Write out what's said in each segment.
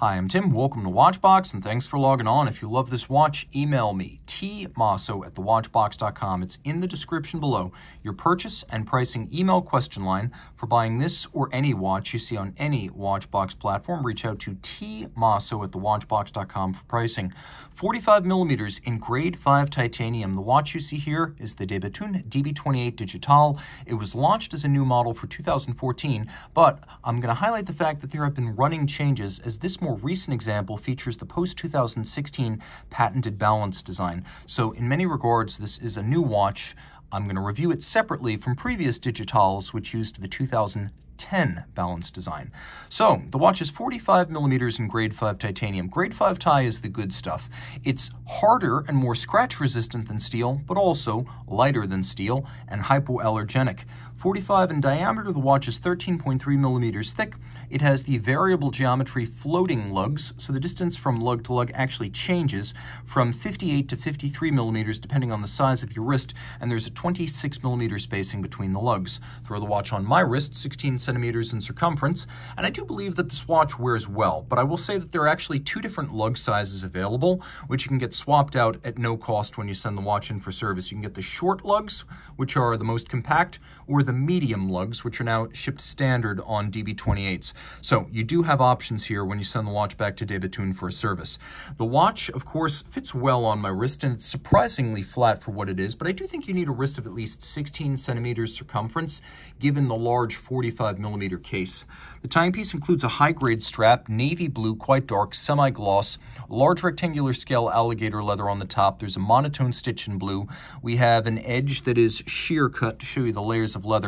Hi, I'm Tim. Welcome to Watchbox, and thanks for logging on. If you love this watch, email me, tmosso@thewatchbox.com. It's in the description below. Your purchase and pricing email question line for buying this or any watch you see on any Watchbox platform. Reach out to tmosso@thewatchbox.com for pricing. 45 millimeters in grade 5 titanium. The watch you see here is the Bethune DB28 Digitale. It was launched as a new model for 2014, but I'm going to highlight the fact that there have been running changes, as this more recent example features the post-2016 patented balance design. So in many regards, this is a new watch. I'm going to review it separately from previous Digitales, which used the 2010 balance design. So the watch is 45 millimeters in grade 5 titanium. Grade 5 tie is the good stuff. It's harder and more scratch resistant than steel, but also lighter than steel and hypoallergenic. 45 in diameter, the watch is 13.3 millimeters thick. It has the variable geometry floating lugs, so the distance from lug to lug actually changes from 58 to 53 millimeters depending on the size of your wrist, and there's a 26 millimeter spacing between the lugs. Throw the watch on my wrist, 16 centimeters in circumference, and I do believe that this watch wears well, but I will say that there are actually two different lug sizes available, which you can get swapped out at no cost when you send the watch in for service. You can get the short lugs, which are the most compact, or the medium lugs, which are now shipped standard on DB28s. So you do have options here when you send the watch back to Bethune for a service. The watch, of course, fits well on my wrist, and it's surprisingly flat for what it is, but I do think you need a wrist of at least 16 centimeters circumference, given the large 45 millimeter case. The timepiece includes a high-grade strap, navy blue, quite dark, semi-gloss, large rectangular scale alligator leather on the top. There's a monotone stitch in blue. We have an edge that is sheer cut to show you the layers of leather.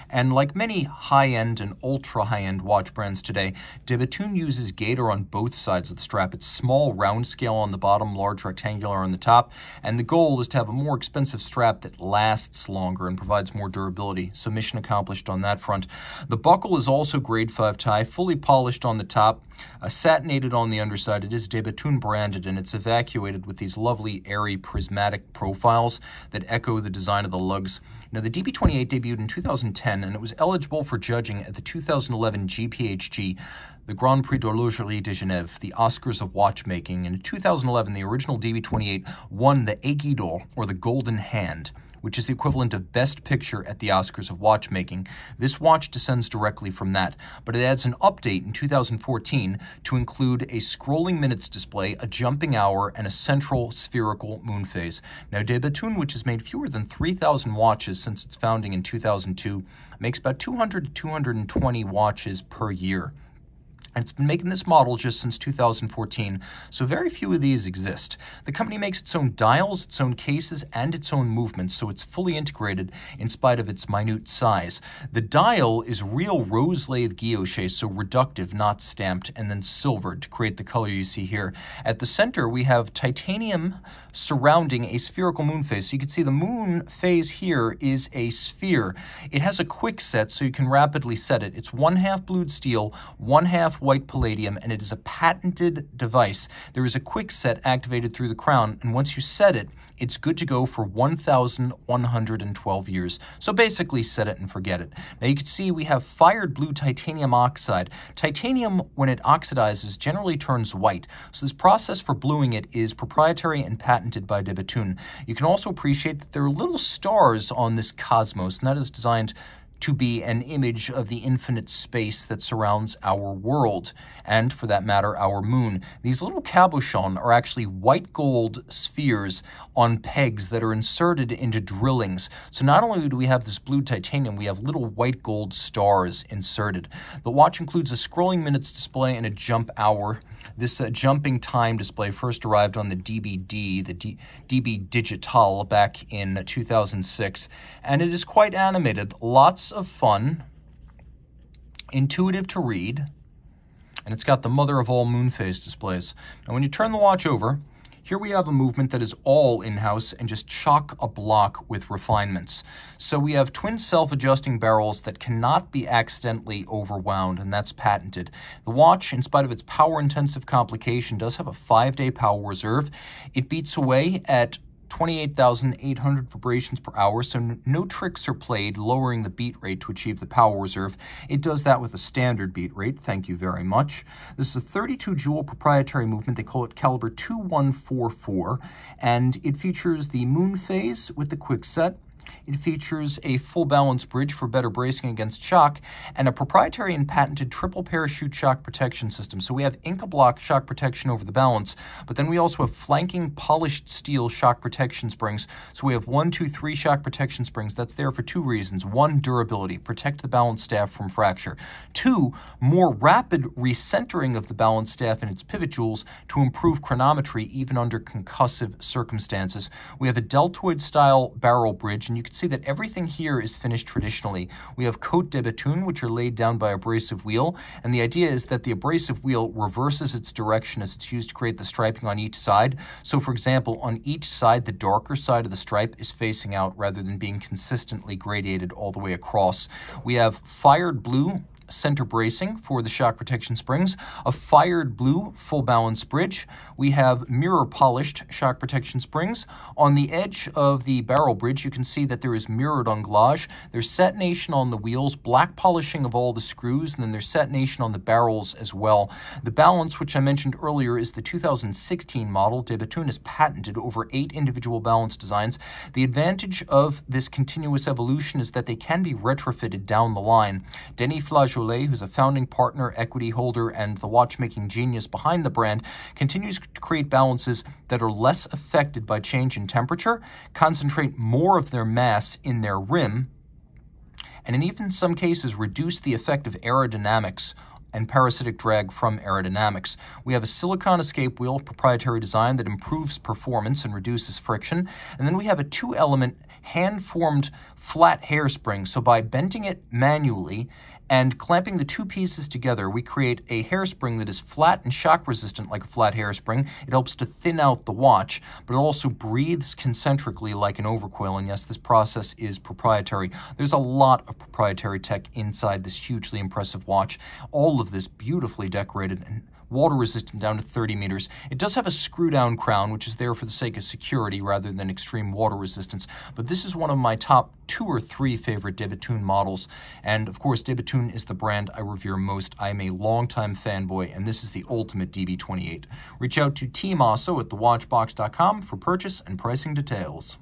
And like many high-end and ultra-high-end watch brands today, Bethune uses gator on both sides of the strap. It's small, round scale on the bottom, large rectangular on the top, and the goal is to have a more expensive strap that lasts longer and provides more durability. So mission accomplished on that front. The buckle is also grade 5 tie, fully polished on the top, satinated on the underside. It is Bethune branded, and it's evacuated with these lovely airy prismatic profiles that echo the design of the lugs. Now, the DB28 debuted in 2010, and it was eligible for judging at the 2011 GPHG, the Grand Prix d'Horlogerie de Genève, the Oscars of watchmaking. And in 2011, the original DB28 won the Aiguille d'Or, or the Golden Hand, which is the equivalent of Best Picture at the Oscars of watchmaking. This watch descends directly from that, but it adds an update in 2014 to include a scrolling minutes display, a jumping hour, and a central spherical moon phase. Now, Bethune, which has made fewer than 3,000 watches since its founding in 2002, makes about 200 to 220 watches per year. And it's been making this model just since 2014, so very few of these exist. The company makes its own dials, its own cases, and its own movements, so it's fully integrated in spite of its minute size. The dial is real rose-lathe guilloche, so reductive, not stamped, and then silvered to create the color you see here. At the center, we have titanium surrounding a spherical moon phase. So you can see the moon phase here is a sphere. It has a quick set, so you can rapidly set it. It's 1/2 blued steel, 1/2 white palladium, and it is a patented device. There is a quick set activated through the crown, and once you set it, it's good to go for 1,112 years. So basically, set it and forget it. Now you can see we have fired blue titanium oxide. Titanium, when it oxidizes, generally turns white. So this process for bluing it is proprietary and patented by Bethune. You can also appreciate that there are little stars on this cosmos, and that is designed to be an image of the infinite space that surrounds our world, and for that matter, our moon. These little cabochons are actually white gold spheres on pegs that are inserted into drillings. So not only do we have this blue titanium, we have little white gold stars inserted. The watch includes a scrolling minutes display and a jump hour. This jumping time display first arrived on the DB Digitale back in 2006, and it is quite animated. Lots of fun, intuitive to read, and it's got the mother of all moon phase displays. Now, when you turn the watch over, here we have a movement that is all in-house and just chock-a-block with refinements. So we have twin self-adjusting barrels that cannot be accidentally overwound, and that's patented. The watch, in spite of its power-intensive complication, does have a 5-day power reserve. It beats away at 28,800 vibrations per hour, so no tricks are played lowering the beat rate to achieve the power reserve. It does that with a standard beat rate. Thank you very much. This is a 32 joule proprietary movement. They call it caliber 2144, and it features the moon phase with the quick set. It features a full balance bridge for better bracing against shock, and a proprietary and patented triple parachute shock protection system. So we have Inca block shock protection over the balance, but then we also have flanking polished steel shock protection springs. So we have 1, 2, 3 shock protection springs. That's there for 2 reasons. 1, durability, protect the balance staff from fracture. 2, more rapid recentering of the balance staff in its pivot jewels to improve chronometry even under concussive circumstances. We have a deltoid style barrel bridge, and you can see that everything here is finished traditionally. We have côte de Bethune, which are laid down by abrasive wheel, and the idea is that the abrasive wheel reverses its direction as it's used to create the striping on each side. So for example, on each side, the darker side of the stripe is facing out rather than being consistently gradiated all the way across. We have fired blue center bracing for the shock protection springs, a fired blue full balance bridge. We have mirror polished shock protection springs. On the edge of the barrel bridge, you can see that there is mirrored anglage. There's satination on the wheels, black polishing of all the screws, and then there's satination on the barrels as well. The balance, which I mentioned earlier, is the 2016 model. De Bethune has patented over 8 individual balance designs. The advantage of this continuous evolution is that they can be retrofitted down the line. Denis Flageolet, who's a founding partner, equity holder, and the watchmaking genius behind the brand, continues to create balances that are less affected by change in temperature, concentrate more of their mass in their rim, and in even some cases reduce the effect of aerodynamics and parasitic drag from aerodynamics. We have a silicon escape wheel, proprietary design that improves performance and reduces friction. And then we have a 2-element hand-formed flat hairspring. So by bending it manually and clamping the 2 pieces together, we create a hairspring that is flat and shock resistant like a flat hairspring. It helps to thin out the watch, but it also breathes concentrically like an overcoil. And yes, this process is proprietary. There's a lot of proprietary tech inside this hugely impressive watch. All of this beautifully decorated and water resistant down to 30 meters. It does have a screw down crown, which is there for the sake of security rather than extreme water resistance. But this is one of my top 2 or 3 favorite de Bethune models. And of course, de Bethune is the brand I revere most. I'm a longtime fanboy, and this is the ultimate DB28. Reach out to Team Mosso at thewatchbox.com for purchase and pricing details.